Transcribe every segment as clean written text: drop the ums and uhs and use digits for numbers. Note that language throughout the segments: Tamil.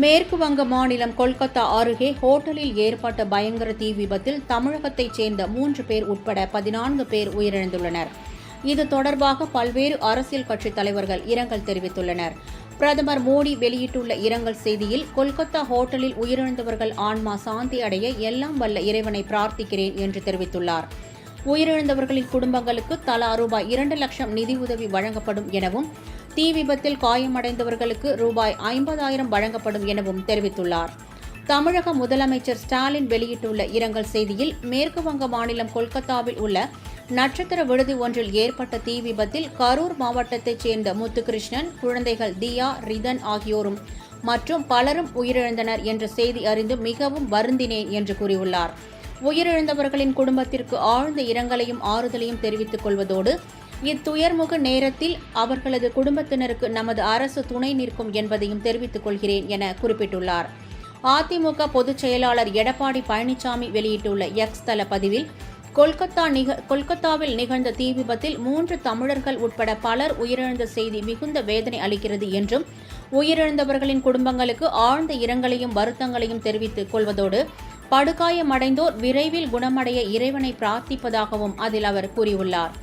மேற்கு வங்க மாநிலம் கொல்கத்தா அருகே ஹோட்டலில் ஏற்பட்ட பயங்கர தீ விபத்தில் தமிழகத்தைச் சேர்ந்த 3 பேர் உட்பட 14 பேர் உயிரிழந்துள்ளனர். இது தொடர்பாக பல்வேறு அரசியல் கட்சித் தலைவர்கள் இரங்கல் தெரிவித்துள்ளனர். பிரதமர் மோடி வெளியிட்டுள்ள இரங்கல் செய்தியில், கொல்கத்தா ஹோட்டலில் உயிரிழந்தவர்கள் ஆன்மா சாந்தி அடைய எல்லாம் வல்ல இறைவனை பிரார்த்திக்கிறேன் என்று தெரிவித்துள்ளார். உயிரிழந்தவர்களின் குடும்பங்களுக்கு தலா ரூபாய் 2 லட்சம் நிதியுதவி வழங்கப்படும் எனவும், தீ விபத்தில் காயமடைந்தவர்களுக்கு ரூபாய் 50,000 வழங்கப்படும் எனவும் தெரிவித்துள்ளார். தமிழக முதலமைச்சர் ஸ்டாலின் வெளியிட்டுள்ள இரங்கல் செய்தியில், மேற்கு வங்க மாநிலம் கொல்கத்தாவில் உள்ள நட்சத்திர விடுதி ஒன்றில் ஏற்பட்ட தீ விபத்தில் கரூர் மாவட்டத்தைச் சேர்ந்த முத்துகிருஷ்ணன், குழந்தைகள் தியா, ரிதன் ஆகியோரும் மற்றும் பலரும் உயிரிழந்தனர் என்ற செய்தி அறிந்து மிகவும் வருந்தினேன் என்று கூறியுள்ளார். உயிரிழந்தவர்களின் குடும்பத்திற்கு ஆழ்ந்த இரங்கலையும் ஆறுதலையும் தெரிவித்துக் கொள்வதோடு, இத்துயர்முக நேரத்தில் அவர்களது குடும்பத்தினருக்கு நமது அரசு துணை நிற்கும் என்பதையும் தெரிவித்துக் கொள்கிறேன் என குறிப்பிட்டுள்ளார். அதிமுக பொதுச் செயலாளர் எடப்பாடி பழனிசாமி வெளியிட்டுள்ள எக்ஸ் தள பதிவில், கொல்கத்தாவில் நிகழ்ந்த தீ விபத்தில் 3 தமிழர்கள் உட்பட பலர் உயிரிழந்த செய்தி மிகுந்த வேதனை அளிக்கிறது என்றும், உயிரிழந்தவர்களின் குடும்பங்களுக்கு ஆழ்ந்த இரங்கலையும் வருத்தங்களையும் தெரிவித்துக் கொள்வதோடு, படுகாயமடைந்தோர் விரைவில் குணமடைய இறைவனை பிரார்த்திப்பதாகவும் அதில் அவர் கூறியுள்ளார்.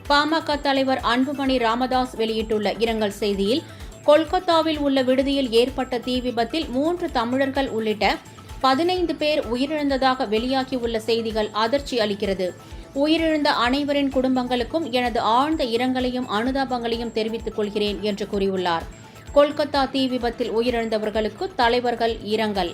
பாமக தலைவர் அன்புமணி ராமதாஸ் வெளியிட்டுள்ள இரங்கல் செய்தியில், கொல்கத்தாவில் உள்ள விடுதியில் ஏற்பட்ட தீ விபத்தில் 3 தமிழர்கள் உள்ளிட்ட 15 பேர் உயிரிழந்ததாக வெளியாகியுள்ள செய்திகள் அதிர்ச்சி அளிக்கிறது. உயிரிழந்த அனைவரின் குடும்பங்களுக்கும் எனது ஆழ்ந்த இரங்கலையும் அனுதாபங்களையும் தெரிவித்துக் கொள்கிறேன் என்று கூறியுள்ளார். கொல்கத்தா தீ விபத்தில் உயிரிழந்தவர்களுக்கு தலைவர்கள் இரங்கல்.